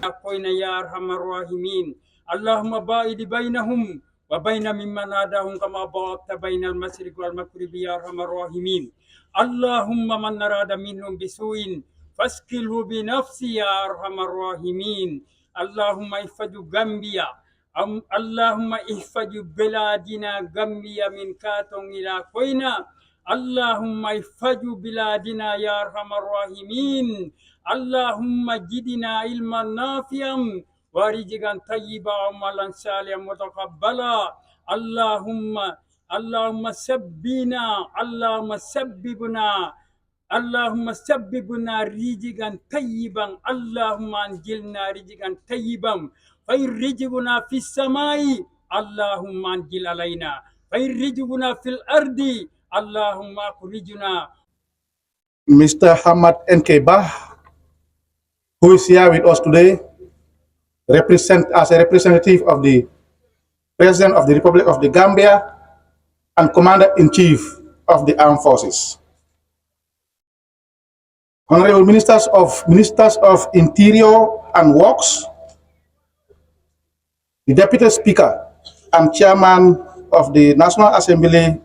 أقوينا يا أرحم الراحمين اللهم باعد بينهم وبين ممن ناداهم كما باعدت بين المشرق والمغرب يا أرحم الراحمين اللهم من أراد منهم بسوء فاسكله بنفسي يا أرحم الراحمين اللهم احفظ غامبيا اللهم احفظ بلادنا غامبيا من كاتون إلى كوينا اللهم احفظ بلادنا يا أرحم الراحمين اللهم جدنا علما نافعا ورزقا طيبا وعملا صالحا متقبلا اللهم سبنا اللهم سببنا رزقا طيبا اللهم انزلنا رزقا طيبا فإن رزقنا في السماء اللهم انزل علينا فإن رزقنا في الأرض اللهم أخرجنا. Mr. Hamad Nkeba, who is here with us today, as a representative of the President of the Republic of the Gambia and Commander-in-Chief of the Armed Forces. Honorable Ministers of Interior and Works, the Deputy Speaker and Chairman of the National Assembly,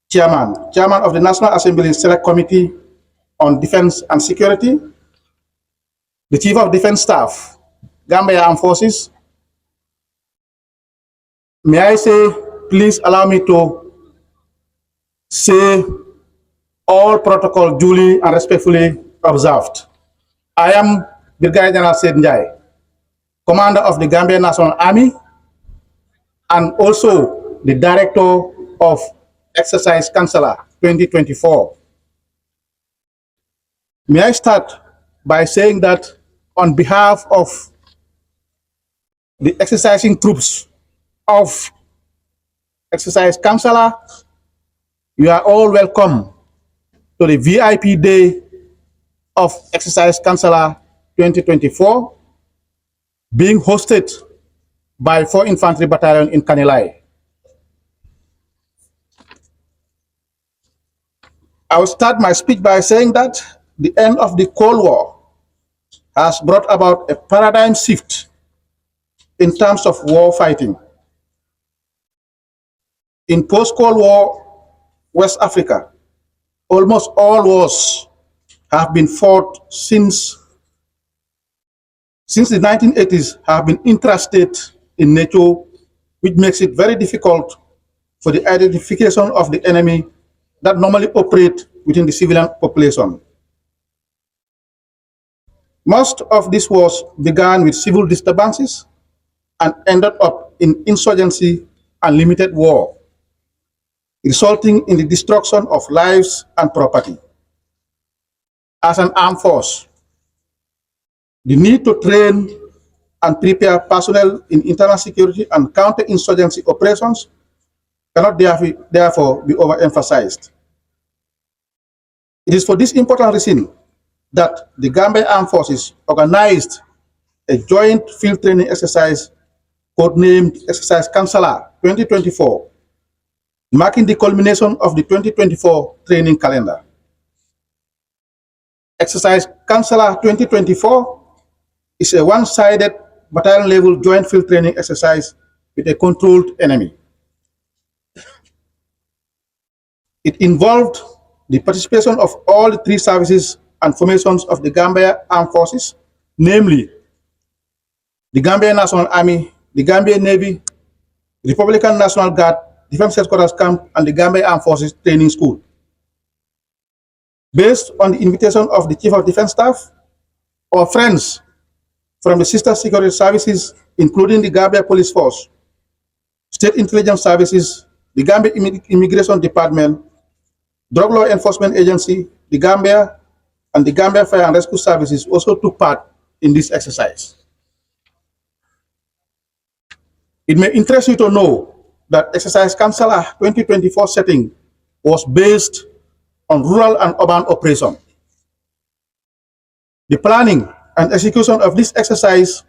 Chairman of the National Assembly Select Committee on Defense and Security, the Chief of Defense Staff, Gambia Armed Forces. May I say, please allow me to say all protocol duly and respectfully observed. I am Brigadier General Said Njai, Commander of the Gambia National Army and also the Director of Exercise Kansala 2024. May I start by saying that on behalf of the exercising troops of Exercise Kansala, you are all welcome to the VIP day of Exercise Kansala 2024, being hosted by 4 Infantry Battalion in Kanilai. I will start my speech by saying that the end of the Cold War has brought about a paradigm shift in terms of war fighting. In post-Cold War West Africa, almost all wars have been fought since the 1980s have been intrastate in nature, which makes it very difficult for the identification of the enemy that normally operate within the civilian population. Most of these wars began with civil disturbances and ended up in insurgency and limited war, resulting in the destruction of lives and property. As an armed force, the need to train and prepare personnel in internal security and counter-insurgency operations cannot therefore be overemphasized. It is for this important reason that the Gambia Armed Forces organized a joint field training exercise codenamed Exercise Kansala 2024, marking the culmination of the 2024 training calendar. Exercise Kansala 2024 is a one-sided battalion-level joint field training exercise with a controlled enemy. It involved the participation of all the 3 services and formations of the Gambia Armed Forces, namely the Gambia National Army, the Gambia Navy, the Republican National Guard, Defense Headquarters Camp, and the Gambia Armed Forces Training School. Based on the invitation of the Chief of Defense Staff, our friends from the sister security services, including the Gambia Police Force, State Intelligence Services, the Gambia Immigration Department, Drug Law Enforcement Agency, the Gambia, and the Gambia Fire and Rescue Services also took part in this exercise. It may interest you to know that Exercise Kansala 2024 setting was based on rural and urban operation. The planning and execution of this exercise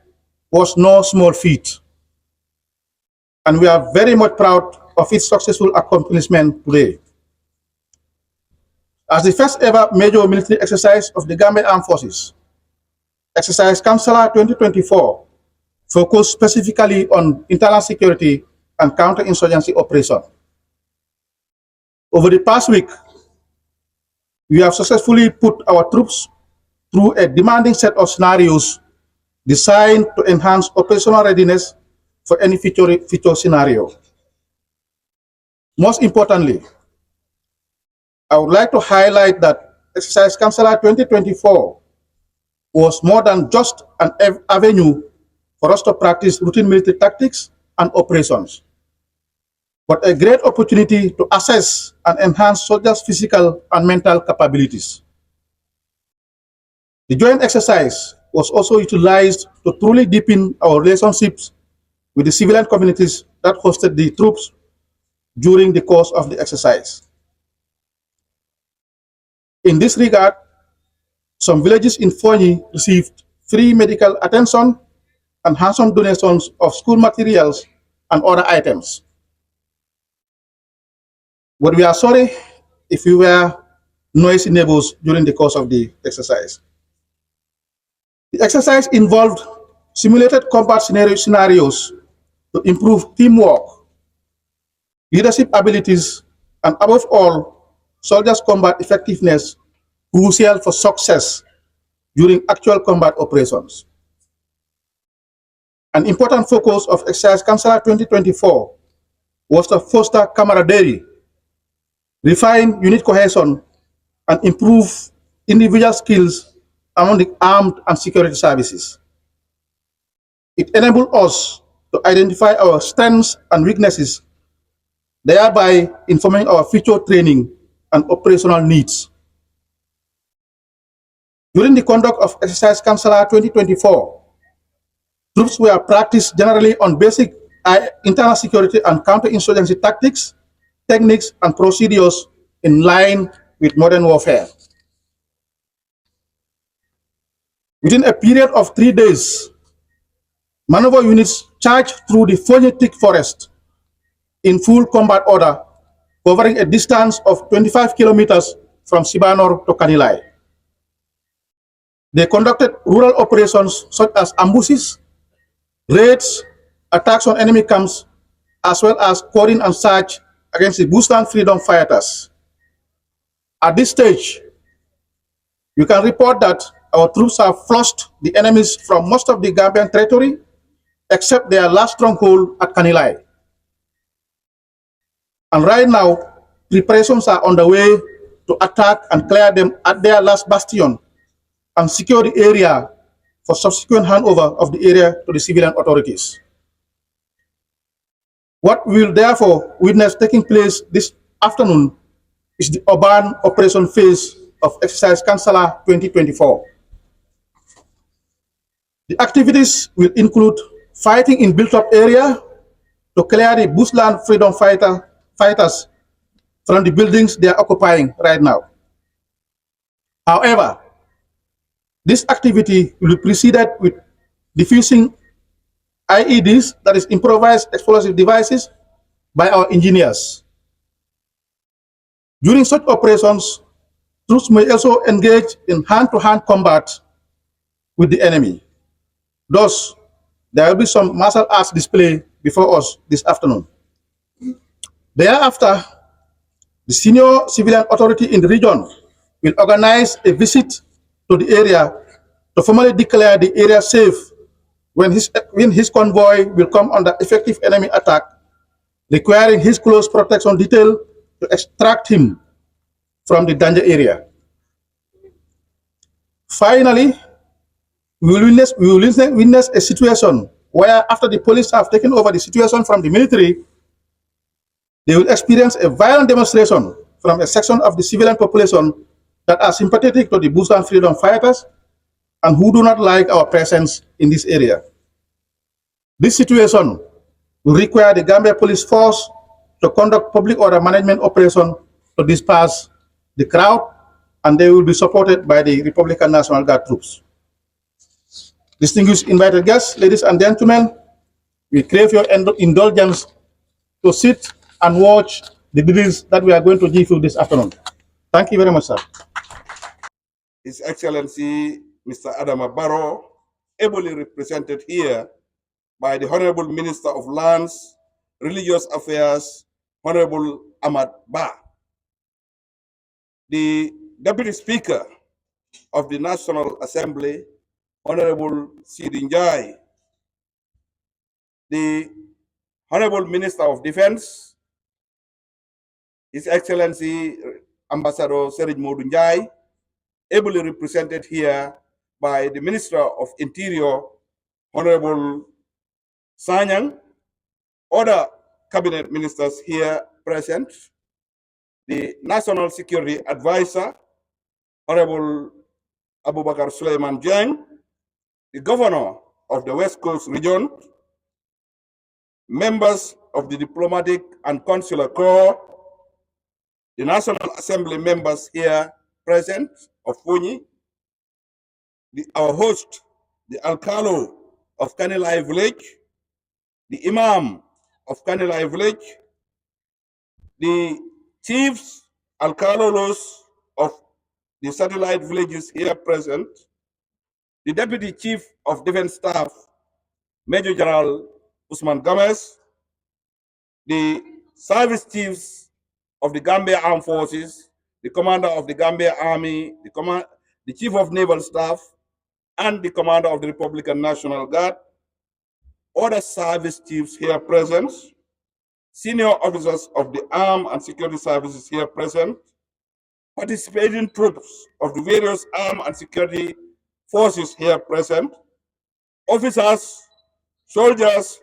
was no small feat, and we are very much proud of its successful accomplishment today. As the first ever major military exercise of the Gambia Armed Forces, Exercise Kansala 2024 focused specifically on internal security and counterinsurgency operation. Over the past week, we have successfully put our troops through a demanding set of scenarios designed to enhance operational readiness for any future scenario. Most importantly, I would like to highlight that Exercise Kansala 2024 was more than just an avenue for us to practice routine military tactics and operations, but a great opportunity to assess and enhance soldiers' physical and mental capabilities. The joint exercise was also utilized to truly deepen our relationships with the civilian communities that hosted the troops during the course of the exercise. In this regard, some villages in Fonyi received free medical attention and handsome donations of school materials and other items. But we are sorry if we were noisy neighbors during the course of the exercise. The exercise involved simulated combat scenarios to improve teamwork, leadership abilities, and above all, soldiers' combat effectiveness, crucial for success during actual combat operations. An important focus of Exercise Kansala 2024 was to foster camaraderie, refine unit cohesion, and improve individual skills among the armed and security services. It enabled us to identify our strengths and weaknesses, thereby informing our future training and operational needs. During the conduct of Exercise Kansala 2024, troops were practiced generally on basic internal security and counterinsurgency tactics, techniques, and procedures in line with modern warfare. Within a period of 3 days, maneuver units charged through the phonetic forest in full combat order, covering a distance of 25 kilometers from Sibanor to Kanilai. They conducted rural operations such as ambushes, raids, attacks on enemy camps, as well as quarrying and search against the bushland freedom fighters. At this stage, we can report that our troops have flushed the enemies from most of the Gambian territory, except their last stronghold at Kanilai. And right now, preparations are underway to attack and clear them at their last bastion and secure the area for subsequent handover of the area to the civilian authorities. What we will therefore witness taking place this afternoon is the urban operation phase of Exercise Kansala 2024. The activities will include fighting in built-up area to clear the bushland freedom fighters from the buildings they are occupying right now. However, this activity will be preceded with diffusing IEDs, that is improvised explosive devices, by our engineers. During such operations, troops may also engage in hand-to-hand combat with the enemy. Thus, there will be some martial arts display before us this afternoon. Thereafter, the senior civilian authority in the region will organize a visit to the area to formally declare the area safe when his convoy will come under effective enemy attack, requiring his close protection detail to extract him from the danger area. Finally, we will witness a situation where, after the police have taken over the situation from the military, they will experience a violent demonstration from a section of the civilian population that are sympathetic to the bushland freedom fighters and who do not like our presence in this area. This situation will require the Gambia Police Force to conduct public order management operation to disperse the crowd, and they will be supported by the Republican National Guard troops. Distinguished invited guests, ladies and gentlemen, we crave your indulgence to sit and watch the drills that we are going to give you this afternoon. Thank you very much, sir. His Excellency Mr. Adama Barrow, ably represented here by the Honorable Minister of Lands, Religious Affairs, Honorable Ahmad Ba, the Deputy Speaker of the National Assembly, Honorable Sidi Njai, the Honorable Minister of Defense, His Excellency Ambassador Serij Modou Njai, ably represented here by the Minister of Interior, Honorable Sanyang, other cabinet ministers here present, the National Security Advisor, Honorable Abubakar Suleiman Jeng, the Governor of the West Coast Region, members of the Diplomatic and Consular Corps, the National Assembly members here present of Funi, our host, the Alcalo of Kanilai Village, the Imam of Kanilai Village, the chiefs, Alcalolos of the satellite villages here present, the Deputy Chief of Defense Staff, Major General Usman Gomez, the service chiefs of the Gambia Armed Forces, the Commander of the Gambia Army, the Chief of Naval Staff, and the Commander of the Republican National Guard, other service chiefs here present, senior officers of the armed and security services here present, participating troops of the various armed and security forces here present, officers, soldiers,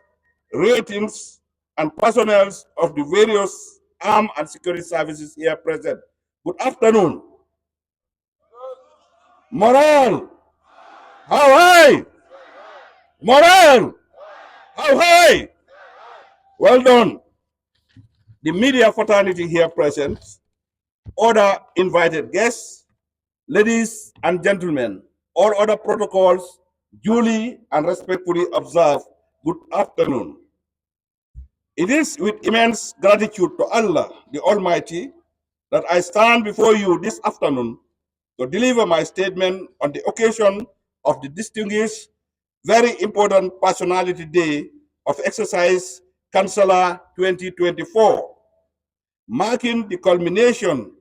ratings, and personnel of the various armed and security services here present. Good afternoon. Morale, how high? Morale, how high? Well done. The media fraternity here present, other invited guests, ladies and gentlemen, all other protocols duly and respectfully observed. Good afternoon. It is with immense gratitude to Allah, the Almighty, that I stand before you this afternoon to deliver my statement on the occasion of the distinguished, very important Personality Day of Exercise Kansala 2024, marking the culmination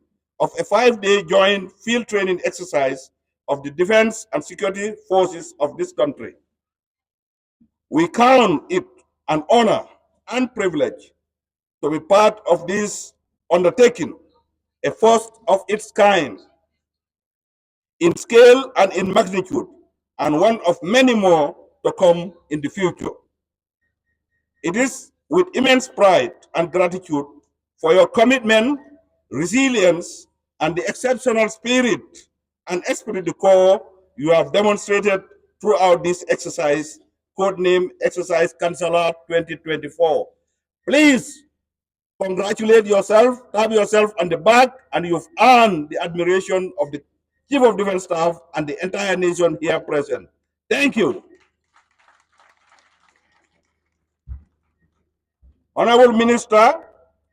of a 5-day joint field training exercise of the defense and security forces of this country. We count it an honor and privilege to be part of this undertaking, a first of its kind in scale and in magnitude, and one of many more to come in the future. It is with immense pride and gratitude for your commitment, resilience, and the exceptional spirit and esprit de corps you have demonstrated throughout this exercise, codenamed Exercise Kansala 2024. Please congratulate yourself, tap yourself on the back, and you've earned the admiration of the Chief of Defense Staff and the entire nation here present. Thank you. Honorable Minister,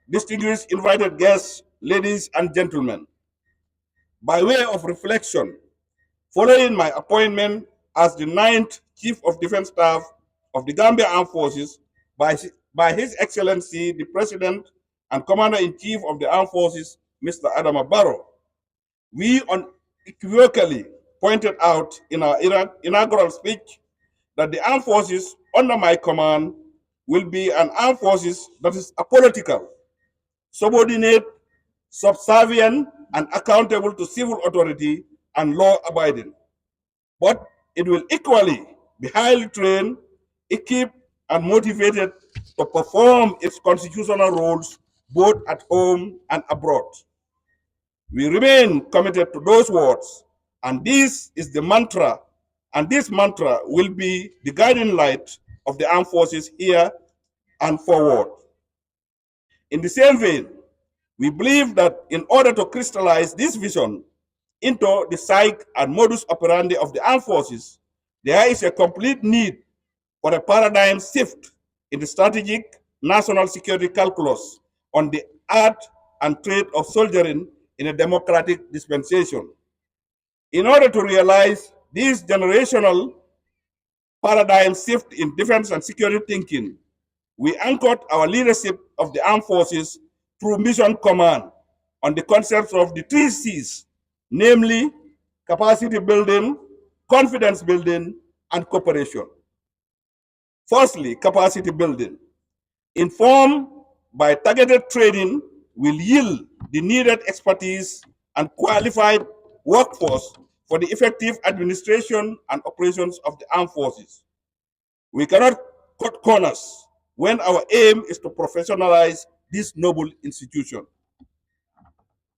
distinguished invited guests, ladies and gentlemen, by way of reflection, following my appointment as the 9th Chief of Defense Staff of the Gambia Armed Forces by His Excellency the President and Commander-in-Chief of the Armed Forces, Mr. Adama Barrow, we unequivocally pointed out in our inaugural speech that the armed forces under my command will be an armed forces that is apolitical, subordinate, subservient, and accountable to civil authority and law-abiding. But it will equally be highly trained, equipped, and motivated to perform its constitutional roles both at home and abroad. We remain committed to those words, and this is the mantra, and this mantra will be the guiding light of the armed forces here and forward. In the same vein, we believe that in order to crystallize this vision into the psyche and modus operandi of the armed forces, there is a complete need for a paradigm shift in the strategic national security calculus on the art and trade of soldiering in a democratic dispensation. In order to realize this generational paradigm shift in defense and security thinking, we anchored our leadership of the armed forces through mission command on the concepts of the three C's, namely capacity building, confidence building, and cooperation. Firstly, capacity building. Informed by targeted training will yield the needed expertise and qualified workforce for the effective administration and operations of the armed forces. We cannot cut corners when our aim is to professionalize this noble institution.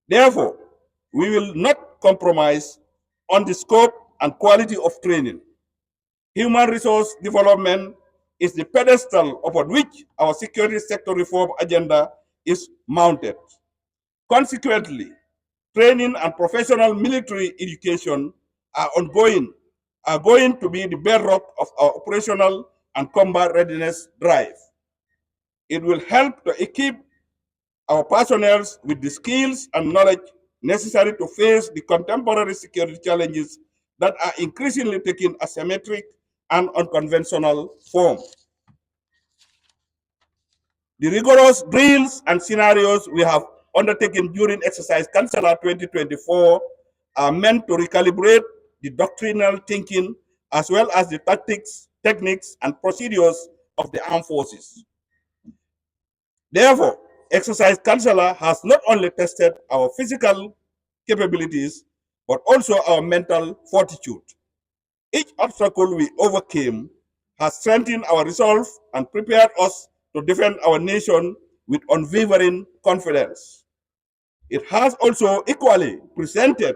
Therefore, we will not compromise on the scope and quality of training. Human resource development is the pedestal upon which our security sector reform agenda is mounted. Consequently, training and professional military education are going to be the bedrock of our operational and combat readiness drive. It will help to equip our personnel with the skills and knowledge necessary to face the contemporary security challenges that are increasingly taking asymmetric and unconventional form. The rigorous drills and scenarios we have undertaken during exercise Kansala 2024 are meant to recalibrate the doctrinal thinking as well as the tactics, techniques, and procedures of the armed forces. Therefore, exercise Kansala has not only tested our physical capabilities, but also our mental fortitude. Each obstacle we overcame has strengthened our resolve and prepared us to defend our nation with unwavering confidence. It has also equally presented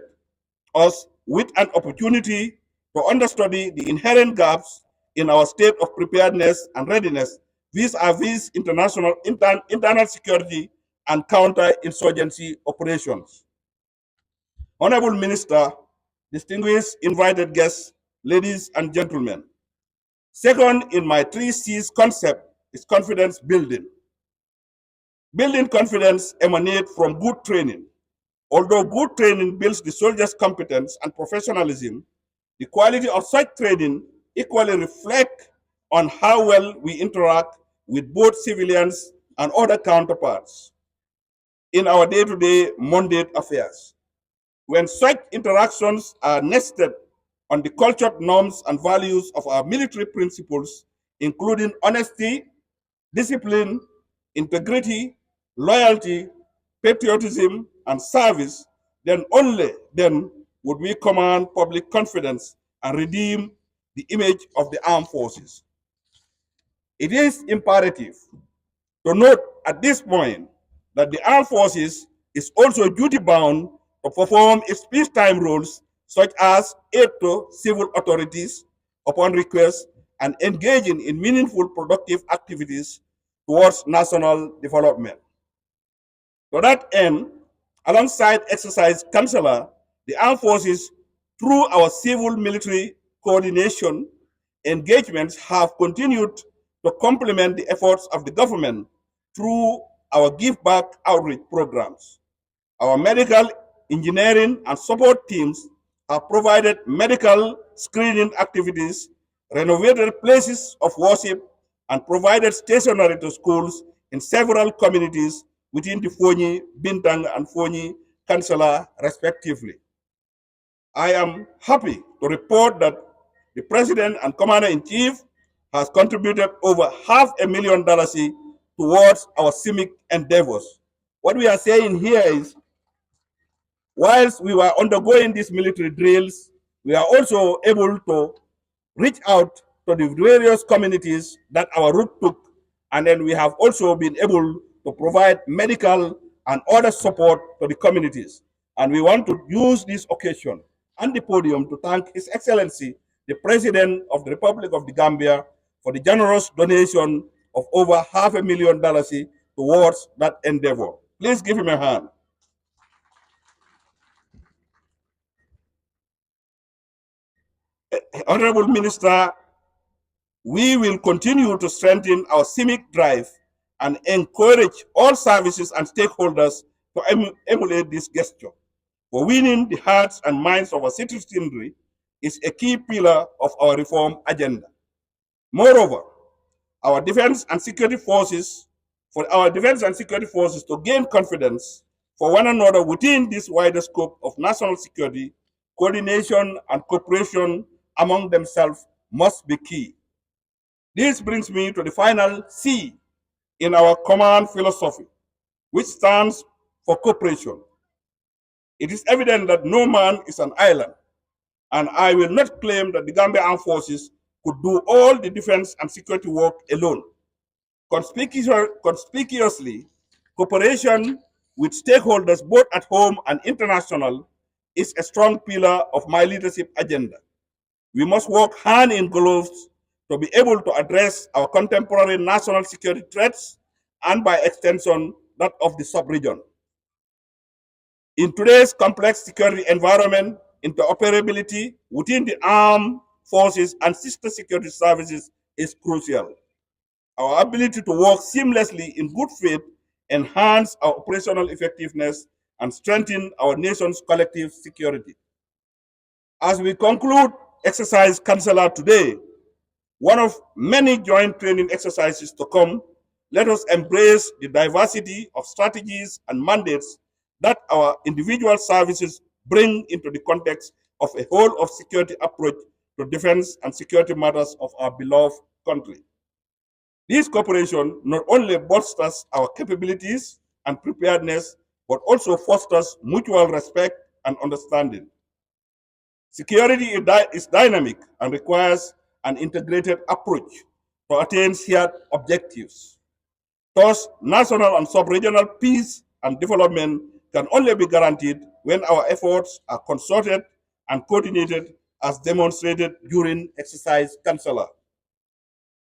us with an opportunity to understudy the inherent gaps in our state of preparedness and readiness vis-a-vis internal security and counter-insurgency operations. Honorable Minister, distinguished invited guests, ladies and gentlemen, second in my three C's concept is confidence building. Building confidence emanates from good training. Although good training builds the soldier's competence and professionalism, the quality of such training equally reflects on how well we interact with both civilians and other counterparts in our day-to-day mundane affairs. When such interactions are nested on the cultured norms and values of our military principles, including honesty, discipline, integrity, loyalty, patriotism, and service, then only then would we command public confidence and redeem the image of the armed forces. It is imperative to note at this point that the armed forces is also duty bound to perform its peacetime roles such as aid to civil authorities upon request and engaging in meaningful productive activities towards national development. To that end, alongside exercise Kansala, the armed forces, through our civil military coordination engagements, have continued to complement the efforts of the government through our give back outreach programs. Our medical, engineering, and support teams have provided medical screening activities, renovated places of worship, and provided stationery to schools in several communities within the Fonyi, Bintang, and Fonyi Kansala, respectively. I am happy to report that the President and Commander-in-Chief has contributed over $500,000 towards our CIMIC endeavors. What we are saying here is, whilst we were undergoing these military drills, we are also able to reach out to the various communities that our route took, and then we have also been able to provide medical and other support to the communities. And we want to use this occasion and the podium to thank His Excellency, the President of the Republic of the Gambia, for the generous donation of over $500,000 towards that endeavor. Please give him a hand. Honorable Minister, we will continue to strengthen our CIMIC drive and encourage all services and stakeholders to emulate this gesture. For winning the hearts and minds of our citizenry is a key pillar of our reform agenda. Moreover, for our defense and security forces to gain confidence for one another within this wider scope of national security, coordination and cooperation among themselves must be key. This brings me to the final C in our command philosophy, which stands for cooperation. It is evident that no man is an island, and I will not claim that the Gambia Armed Forces could do all the defense and security work alone. Conspicuously, cooperation with stakeholders both at home and international is a strong pillar of my leadership agenda. We must work hand in gloves to be able to address our contemporary national security threats and, by extension, that of the sub-region. In today's complex security environment, interoperability within the armed forces and sister security services is crucial. Our ability to work seamlessly in good faith enhance our operational effectiveness and strengthen our nation's collective security. As we conclude exercise Kansala today, one of many joint training exercises to come, let us embrace the diversity of strategies and mandates that our individual services bring into the context of a whole of security approach to defense and security matters of our beloved country. This cooperation not only bolsters our capabilities and preparedness, but also fosters mutual respect and understanding. Security is dynamic and requires an integrated approach to attain shared objectives. Thus, national and sub-regional peace and development can only be guaranteed when our efforts are concerted and coordinated as demonstrated during exercise Kansala.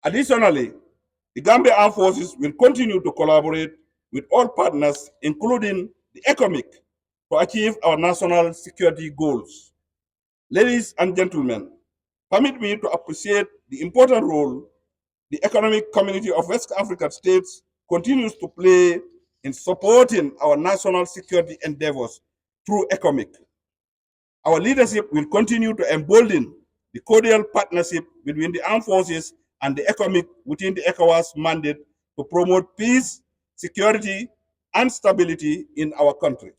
Additionally, the Gambia Armed Forces will continue to collaborate with all partners, including the ECOMIC, to achieve our national security goals. Ladies and gentlemen, permit me to appreciate the important role the Economic Community of West African States continues to play in supporting our national security endeavors through ECOMIC. Our leadership will continue to embolden the cordial partnership between the armed forces and the ECOMIC within the ECOWAS mandate to promote peace, security, and stability in our country.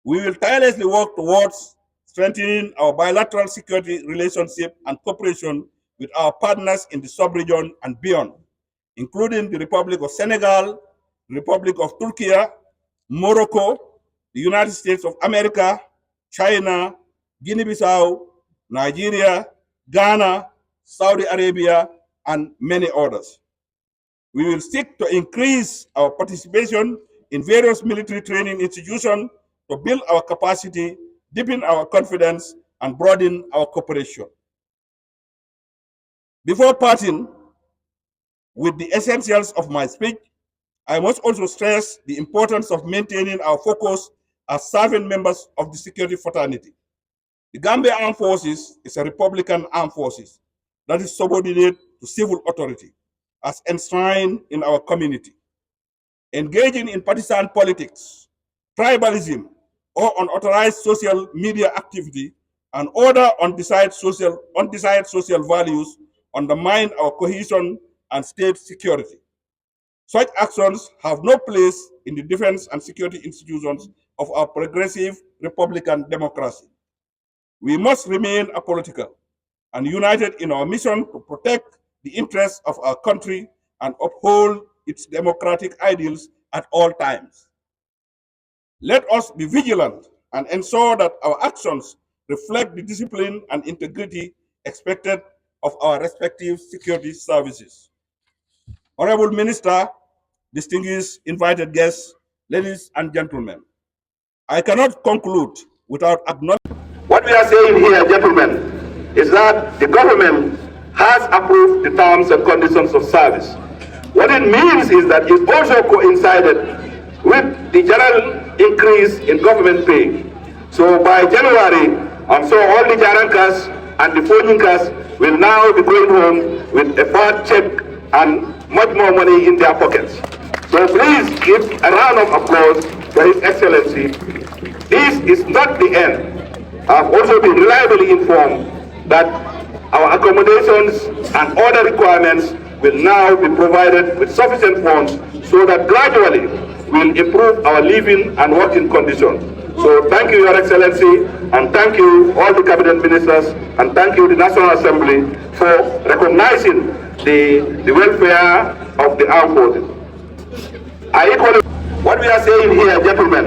We will tirelessly work towards strengthening our bilateral security relationship and cooperation with our partners in the sub-region and beyond, including the Republic of Senegal, the Republic of Turkey, Morocco, the United States of America, China, Guinea-Bissau, Nigeria, Ghana, Saudi Arabia, and many others. We will seek to increase our participation in various military training institutions to build our capacity, deepen our confidence, and broaden our cooperation. Before parting with the essentials of my speech, I must also stress the importance of maintaining our focus as serving members of the security fraternity. The Gambia Armed Forces is a Republican armed forces that is subordinate to civil authority, as enshrined in our community. Engaging in partisan politics, tribalism, or unauthorized social media activity and other undesired social values undermine our cohesion and state security. Such actions have no place in the defense and security institutions of our progressive Republican democracy. We must remain apolitical and united in our mission to protect the interests of our country and uphold its democratic ideals at all times. Let us be vigilant and ensure that our actions reflect the discipline and integrity expected of our respective security services. Honorable Minister, distinguished invited guests, ladies and gentlemen, I cannot conclude without acknowledging. What we are saying here, gentlemen, is that the government has approved the terms and conditions of service. What it means is that it also coincided with the general increase in government pay. So by January, I'm sure all the Jarankas and the Fojinkas will now be going home with a fat check and much more money in their pockets. So please give a round of applause for His Excellency, this is not the end. I have also been reliably informed that our accommodations and other requirements will now be provided with sufficient funds so that gradually we'll improve our living and working conditions. So thank you, Your Excellency, and thank you all the cabinet ministers, and thank you the National Assembly for recognizing the welfare of the armed forces. What we are saying here, gentlemen,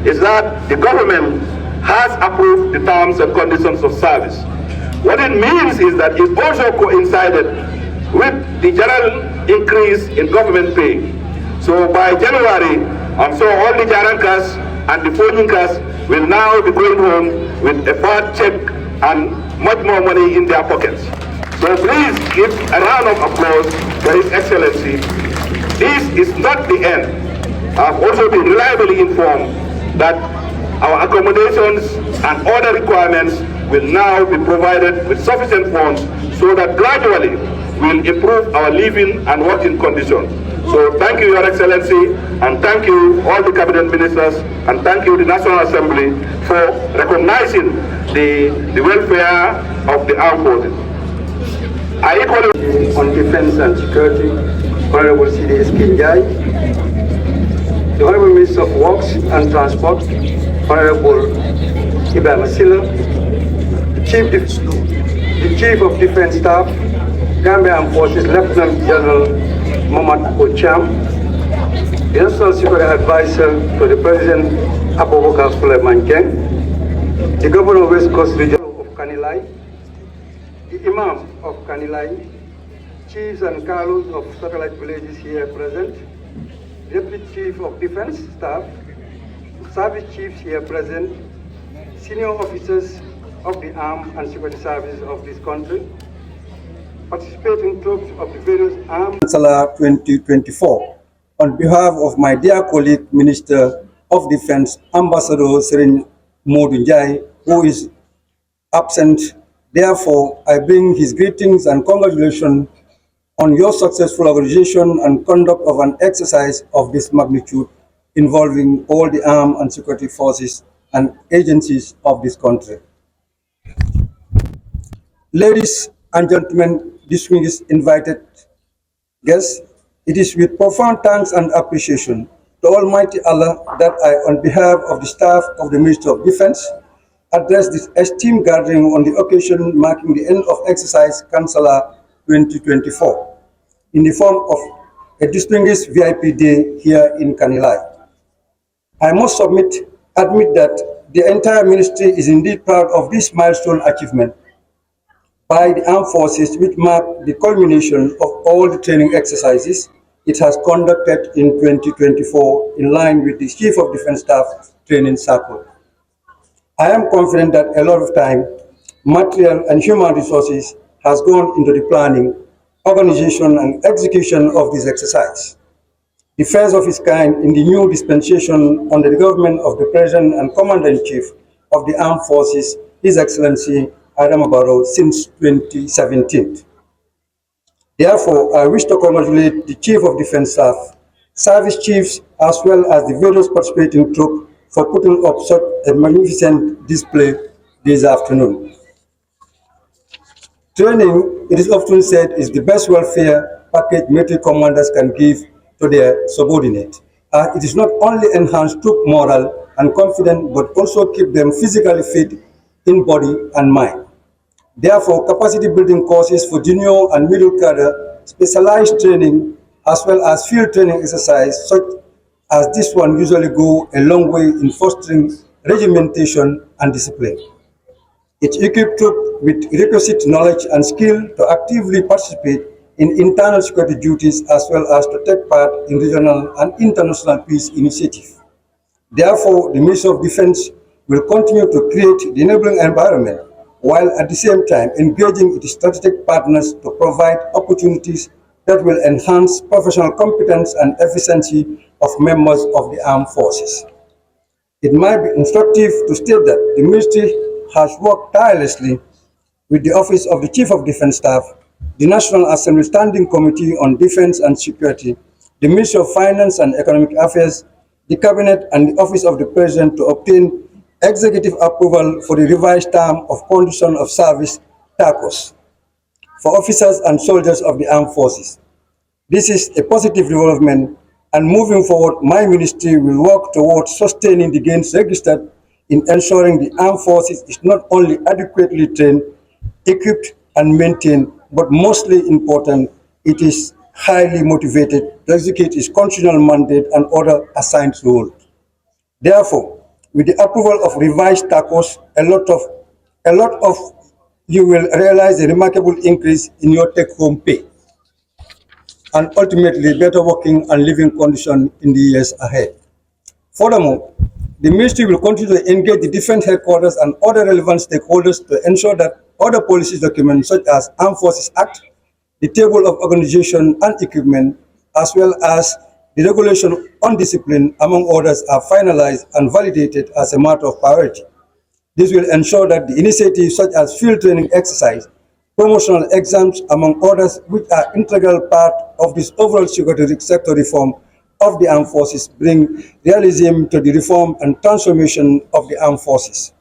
is that the government has approved the terms and conditions of service. What it means is that it also coincided with the general increase in government pay. So by January, I'm sure all the Jarankas and the Foninkas will now be going home with a fat check and much more money in their pockets. So please give a round of applause for His Excellency. This is not the end. I've also been reliably informed that our accommodations and other requirements will now be provided with sufficient funds so that gradually we'll improve our living and working conditions. So thank you, Your Excellency, and thank you all the cabinet ministers, and thank you the National Assembly for recognizing the welfare of the armed forces. I equally on defense and security, Honorable C.D.S. Kinjai, the Honorable Minister of Works and Transport, Honorable Ibrahim Asila, the Chief of Defense Staff, Gambia Armed Forces Lieutenant General Mohamed Ocham, the National Security Advisor to the President Abubakar Suleiman Keng, the Governor of West Coast Region of Kanilai, the Imam of Kanilai, Chiefs and Carlos of satellite villages here present, Deputy Chief of Defense Staff, Service Chiefs here present, Senior Officers of the Armed and Security Services of this country, participating troops of the various armed Kansala 2024. On behalf of my dear colleague, Minister of Defense, Ambassador Serin Modunjai, who is absent, therefore, I bring his greetings and congratulations on your successful organization and conduct of an exercise of this magnitude involving all the armed and security forces and agencies of this country. Ladies and gentlemen, distinguished invited guests, it is with profound thanks and appreciation to Almighty Allah that I, on behalf of the staff of the Ministry of Defense, address this esteemed gathering on the occasion marking the end of exercise Kansala 2024 in the form of a distinguished VIP day here in Kanilai. I must admit that the entire ministry is indeed proud of this milestone achievement by the armed forces, which mark the culmination of all the training exercises it has conducted in 2024 in line with the Chief of Defense Staff training cycle. I am confident that a lot of time, material and human resources has gone into the planning, organization and execution of this exercise. The first of its kind in the new dispensation under the government of the President and Commander-in-Chief of the Armed Forces, His Excellency Adam Barrow, since 2017. Therefore, I wish to congratulate the Chief of Defense Staff, Service Chiefs, as well as the various participating troops for putting up such a magnificent display this afternoon. Training, it is often said, is the best welfare package military commanders can give to their subordinate. It is not only enhance troop morale and confidence, but also keep them physically fit in body and mind. Therefore, capacity building courses for junior and middle cadre, specialized training, as well as field training exercise, such as this one, usually go a long way in fostering regimentation and discipline. It equips troops with requisite knowledge and skill to actively participate in internal security duties, as well as to take part in regional and international peace initiatives. Therefore, the Ministry of Defense will continue to create the enabling environment, while at the same time engaging its strategic partners to provide opportunities that will enhance professional competence and efficiency of members of the armed forces. It might be instructive to state that the ministry has worked tirelessly with the Office of the Chief of Defense Staff, the National Assembly Standing Committee on Defense and Security, the Ministry of Finance and Economic Affairs, the Cabinet and the Office of the President to obtain executive approval for the revised term of condition of service (TACOS) for officers and soldiers of the armed forces. This is a positive development, and moving forward, my ministry will work towards sustaining the gains registered in ensuring the armed forces is not only adequately trained, equipped, and maintained, but mostly important, it is highly motivated to execute its constitutional mandate and other assigned roles. Therefore, with the approval of revised TACOs, a lot of you will realize a remarkable increase in your take-home pay and ultimately better working and living conditions in the years ahead. Furthermore, the ministry will continue to engage the defense headquarters and other relevant stakeholders to ensure that other policy documents such as Armed Forces Act, the Table of Organization and Equipment, as well as the Regulation on Discipline, among others, are finalized and validated as a matter of priority. This will ensure that the initiatives such as field training exercise, promotional exams, among others, which are integral part of this overall security sector reform of the armed forces, bring realism to the reform and transformation of the armed forces.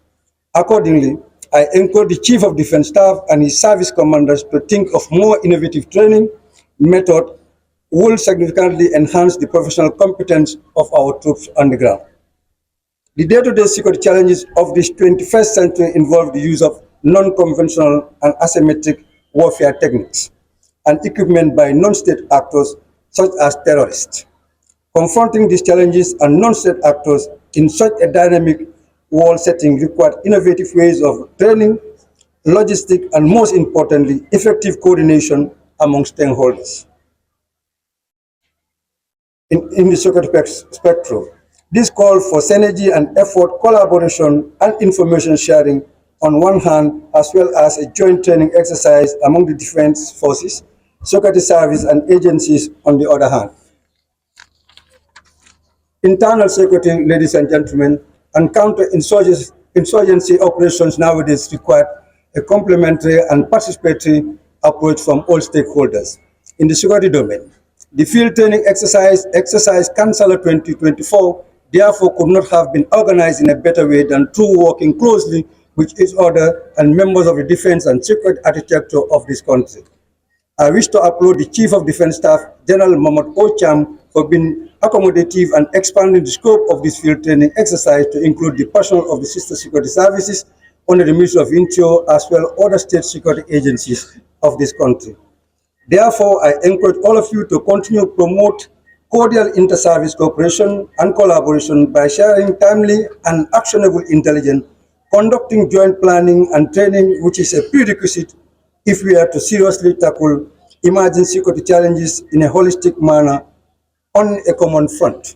Accordingly, I encourage the Chief of Defense Staff and his service commanders to think of more innovative training method will significantly enhance the professional competence of our troops on the ground. The day-to-day security challenges of this 21st century involve the use of non-conventional and asymmetric warfare techniques and equipment by non-state actors such as terrorists. Confronting these challenges and non-state actors in such a dynamic world setting requires innovative ways of training, logistics, and most importantly, effective coordination among stakeholders. In the security spectrum, this calls for synergy and effort, collaboration, and information sharing on one hand, as well as a joint training exercise among the defense forces, security service, and agencies on the other hand. Internal security, ladies and gentlemen, and counter-insurgency operations nowadays require a complementary and participatory approach from all stakeholders. In the security domain, the field training exercise Kansala 2024, therefore could not have been organized in a better way than through working closely with each other and members of the defense and security architecture of this country. I wish to applaud the Chief of Defense Staff, General Mohamed Ocham, for being accommodative and expanding the scope of this field training exercise to include the personnel of the sister security services under the Ministry of Interior as well as other state security agencies of this country. Therefore, I encourage all of you to continue to promote cordial inter-service cooperation and collaboration by sharing timely and actionable intelligence, conducting joint planning and training, which is a prerequisite if we are to seriously tackle emerging security challenges in a holistic manner on a common front.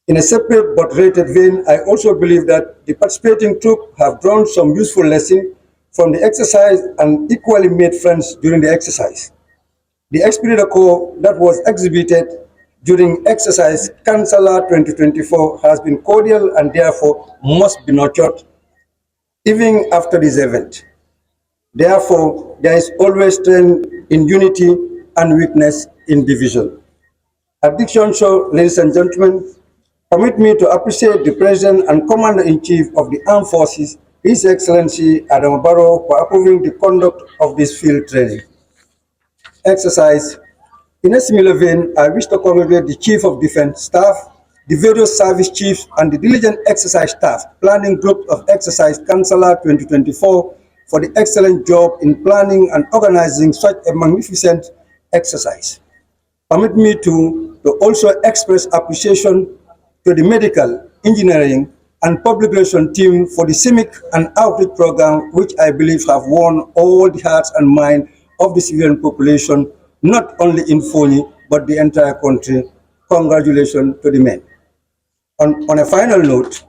In a separate but related vein, I also believe that the participating troops have drawn some useful lessons from the exercise and equally made friends during the exercise. The esprit de corps that was exhibited during exercise Kansala 2024 has been cordial and therefore must be nurtured even after this event. Therefore, there is always strength in unity and weakness in division. At this juncture, ladies and gentlemen, permit me to appreciate the President and Commander-in-Chief of the Armed Forces, His Excellency Adam Barrow, for approving the conduct of this field training exercise. In a similar vein, I wish to congratulate the Chief of Defense Staff, the various service chiefs, and the diligent exercise staff planning group of exercise Kansala 2024 for the excellent job in planning and organizing such a magnificent exercise. Permit me to also express appreciation to the medical, engineering, and public relations team for the CIMIC and outreach program, which I believe have won all the hearts and minds of the civilian population, not only in Foni, but the entire country. Congratulations to the men. On a final note,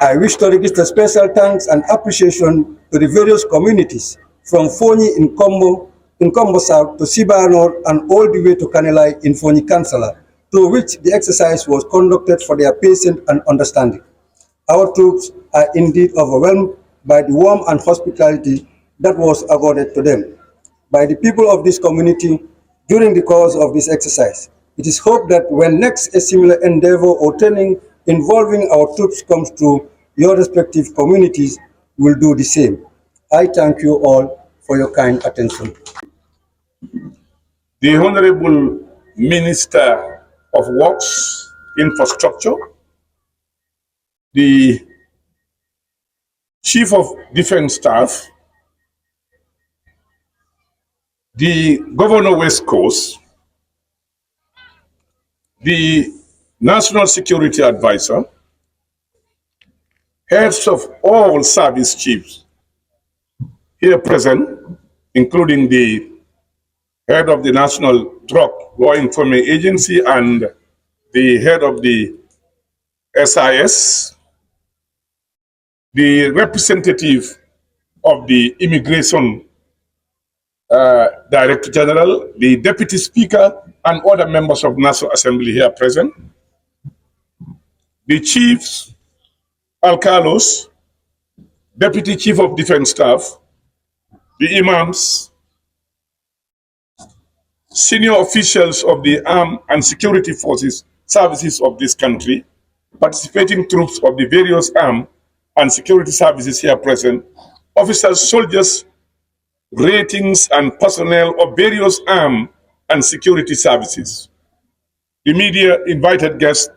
I wish to register special thanks and appreciation to the various communities from Foni in Kombo South to Sibano and all the way to Kanilai in Foni Kansala, through which the exercise was conducted for their patience and understanding. Our troops are indeed overwhelmed by the warmth and hospitality that was accorded to them by the people of this community during the course of this exercise. It is hoped that when next a similar endeavor or training involving our troops comes to your respective communities, will do the same. I thank you all for your kind attention. The Honorable Minister of Works, Infrastructure, the Chief of Defense Staff, the Governor West Coast, the National Security Advisor, heads of all service chiefs here present, including the head of the National Drug Law Enforcement Agency and the head of the SIS, the representative of the Immigration Director General, the Deputy Speaker, and other members of National Assembly here present, the chiefs, alcalos, Deputy Chief of Defense Staff, the imams, senior officials of the armed and security forces services of this country, participating troops of the various armed and security services here present, officers, soldiers, ratings, and personnel of various armed and security services, the media, invited guests,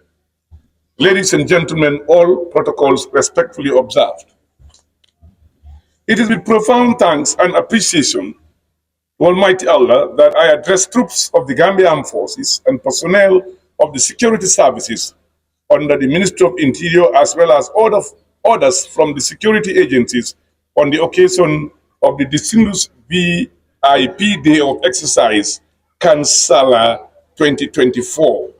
ladies and gentlemen, all protocols respectfully observed. It is with profound thanks and appreciation to Almighty Allah that I address troops of the Gambia Armed Forces and personnel of the security services under the Ministry of Interior, as well as orders from the security agencies on the occasion of the distinguished VIP Day of Exercise, Kansala 2024.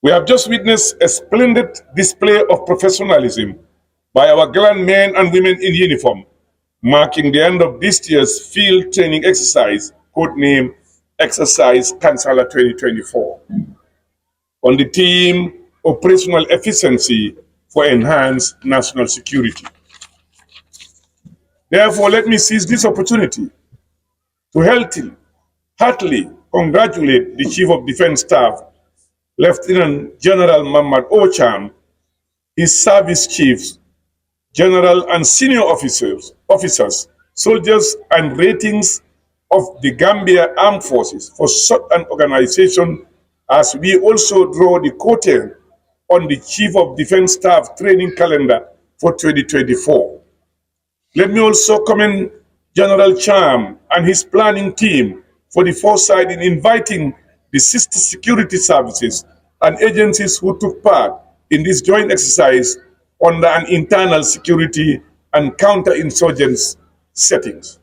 We have just witnessed a splendid display of professionalism by our gallant men and women in uniform, marking the end of this year's field training exercise, codenamed Exercise Kansala 2024, on the theme Operational Efficiency for Enhanced National Security. Therefore, let me seize this opportunity to heartily congratulate the Chief of Defense Staff, Lieutenant General Muhammad Ocham, his service chiefs, general and senior officers, soldiers, and ratings of the Gambia Armed Forces for such an organization, as we also draw the curtain on the Chief of Defense Staff training calendar for 2024. Let me also commend General Cham and his planning team for the foresight in inviting the sister security services and agencies who took part in this joint exercise under an internal security and counterinsurgents settings.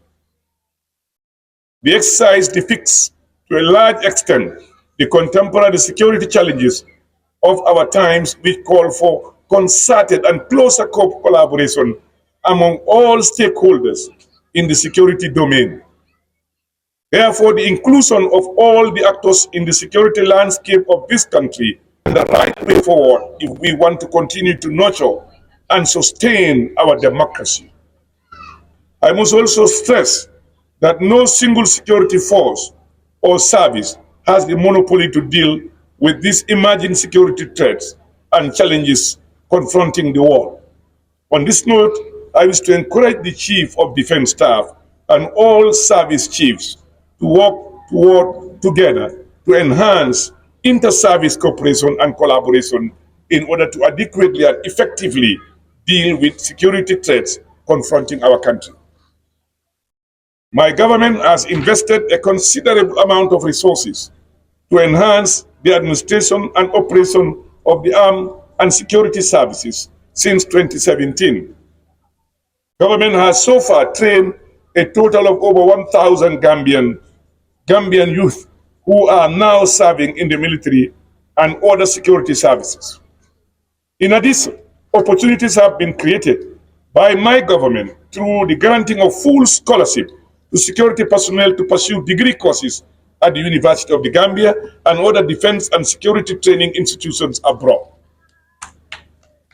The exercise depicts to a large extent the contemporary security challenges of our times, which call for concerted and closer collaboration among all stakeholders in the security domain. Therefore, the inclusion of all the actors in the security landscape of this country is the right way forward if we want to continue to nurture and sustain our democracy. I must also stress that no single security force or service has the monopoly to deal with these emerging security threats and challenges confronting the world. On this note, I wish to encourage the Chief of Defense Staff and all service chiefs to work together to enhance inter-service cooperation and collaboration in order to adequately and effectively deal with security threats confronting our country. My government has invested a considerable amount of resources to enhance the administration and operation of the armed and security services since 2017. Government has so far trained a total of over 1,000 Gambian youth who are now serving in the military and other security services. In addition, opportunities have been created by my government through the granting of full scholarship to security personnel to pursue degree courses at the University of the Gambia and other defense and security training institutions abroad.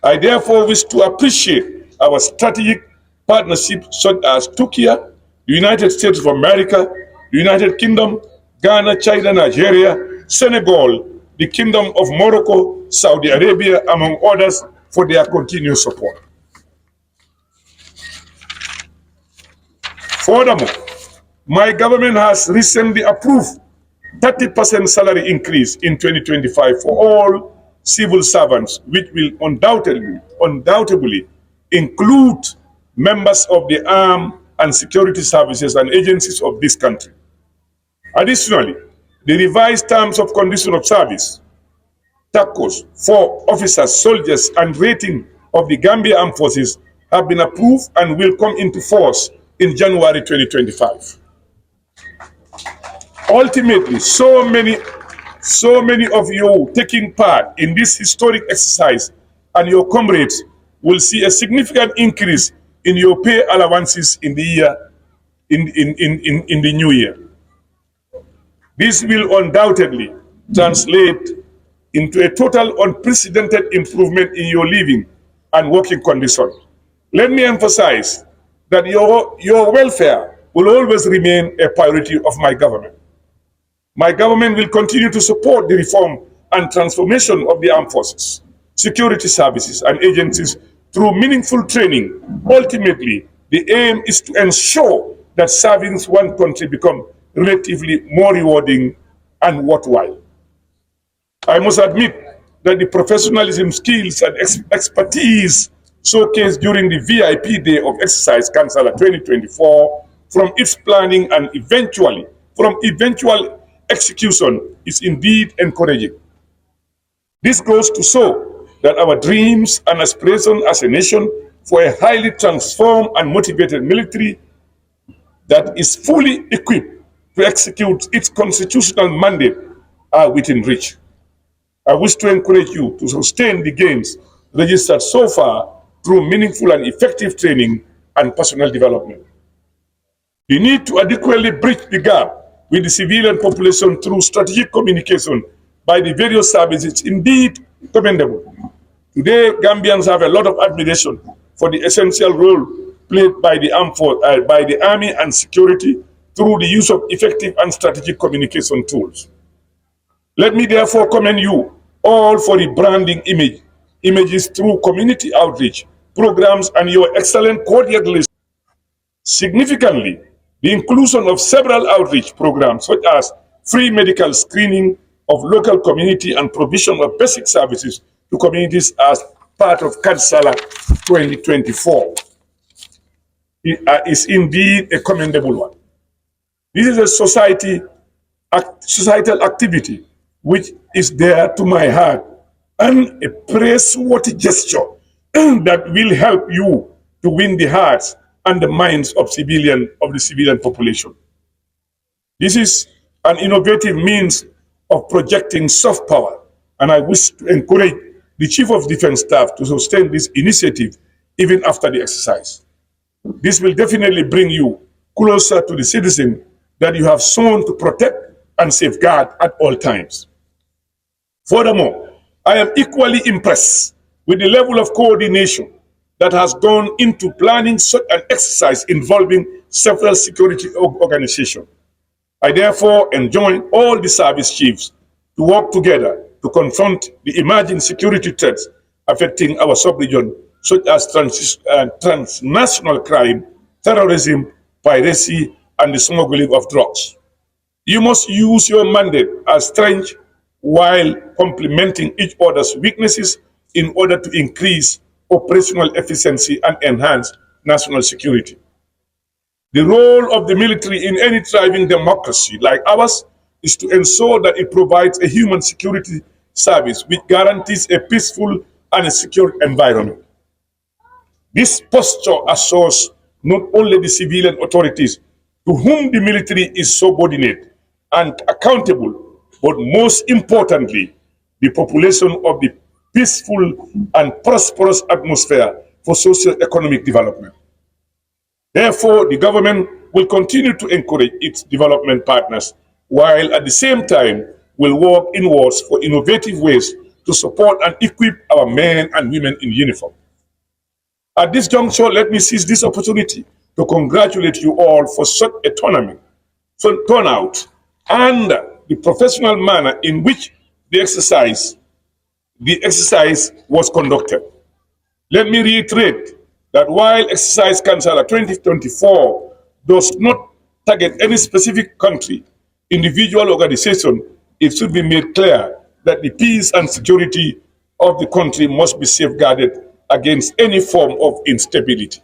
I therefore wish to appreciate our strategic partnerships such as Turkey, the United States of America, the United Kingdom, Ghana, China, Nigeria, Senegal, the Kingdom of Morocco, Saudi Arabia, among others, for their continued support. Furthermore, my government has recently approved 30% salary increase in 2025 for all civil servants, which will undoubtedly include members of the armed and security services and agencies of this country. Additionally, the revised terms of condition of service, TACOs, for officers, soldiers, and rating of the Gambia Armed Forces have been approved and will come into force in January 2025. Ultimately, so many of you taking part in this historic exercise and your comrades will see a significant increase in your pay allowances in the year in the new year. This will undoubtedly translate into a total unprecedented improvement in your living and working conditions. Let me emphasize that your welfare will always remain a priority of my government. My government will continue to support the reform and transformation of the armed forces, security services, and agencies through meaningful training. Ultimately, the aim is to ensure that serving one country becomes relatively more rewarding and worthwhile. I must admit that the professionalism, skills, and expertise showcased during the VIP Day of Exercise Kansala 2024, from its planning and eventual execution, is indeed encouraging. This goes to show that our dreams and aspirations as a nation for a highly transformed and motivated military that is fully equipped to execute its constitutional mandate are within reach. I wish to encourage you to sustain the gains registered so far through meaningful and effective training and personal development. The need to adequately bridge the gap with the civilian population through strategic communication by the various services is indeed commendable. Today, Gambians have a lot of admiration for the essential role played by the army and security through the use of effective and strategic communication tools. Let me therefore commend you all for the branding images through community outreach programs and your excellent coordination. Significantly, the inclusion of several outreach programs such as free medical screening of local community and provision of basic services to communities as part of Kansala 2024 is indeed a commendable one. This is a societal activity which is dear to my heart and a praiseworthy gesture that will help you to win the hearts and the minds of the civilian population. This is an innovative means of projecting soft power, and I wish to encourage the Chief of Defense Staff to sustain this initiative even after the exercise. This will definitely bring you closer to the citizen that you have sworn to protect and safeguard at all times. Furthermore, I am equally impressed with the level of coordination that has gone into planning such an exercise involving several security organizations. I therefore enjoin all the service chiefs to work together to confront the emerging security threats affecting our sub-region, such as transnational crime, terrorism, piracy, and the smuggling of drugs. You must use your mandate as strength while complementing each other's weaknesses in order to increase operational efficiency and enhance national security. The role of the military in any thriving democracy like ours is to ensure that it provides a human security service which guarantees a peaceful and a secure environment. This posture assures not only the civilian authorities to whom the military is subordinate and accountable, but most importantly, the population of the peaceful and prosperous atmosphere for socio-economic development. Therefore, the government will continue to encourage its development partners, while at the same time will work inwards for innovative ways to support and equip our men and women in uniform. At this juncture, let me seize this opportunity to congratulate you all for such a turnout and the professional manner in which the exercise was conducted. Let me reiterate that while Exercise Kansala 2024 does not target any specific country, individual organization, it should be made clear that the peace and security of the country must be safeguarded against any form of instability.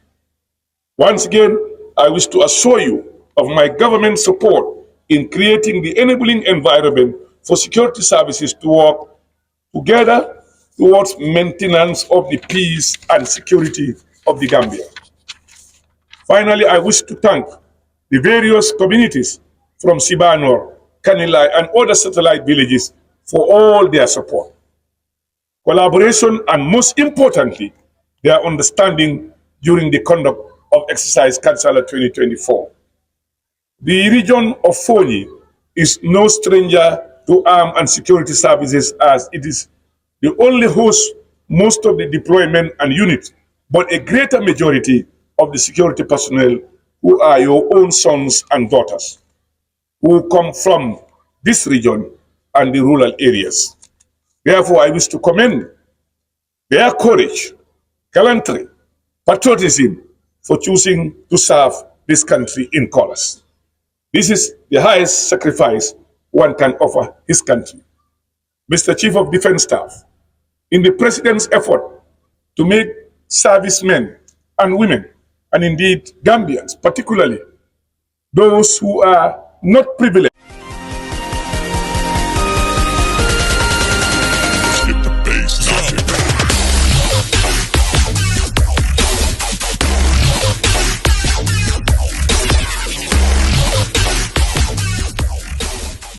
Once again, I wish to assure you of my government support in creating the enabling environment for security services to work together towards maintenance of the peace and security of the Gambia. Finally, I wish to thank the various communities from Sibanor, Kanilai, and other satellite villages for all their support, collaboration, and most importantly, their understanding during the conduct of Exercise Kansala 2024. The region of Foni is no stranger to armed and security services, as it is the only host most of the deployment and units, but a greater majority of the security personnel who are your own sons and daughters, who come from this region and the rural areas. Therefore, I wish to commend their courage, gallantry, patriotism for choosing to serve this country in colors. This is the highest sacrifice one can offer his country. Mr. Chief of Defense Staff, in the President's effort to make servicemen and women, and indeed Gambians, particularly those who are not privileged,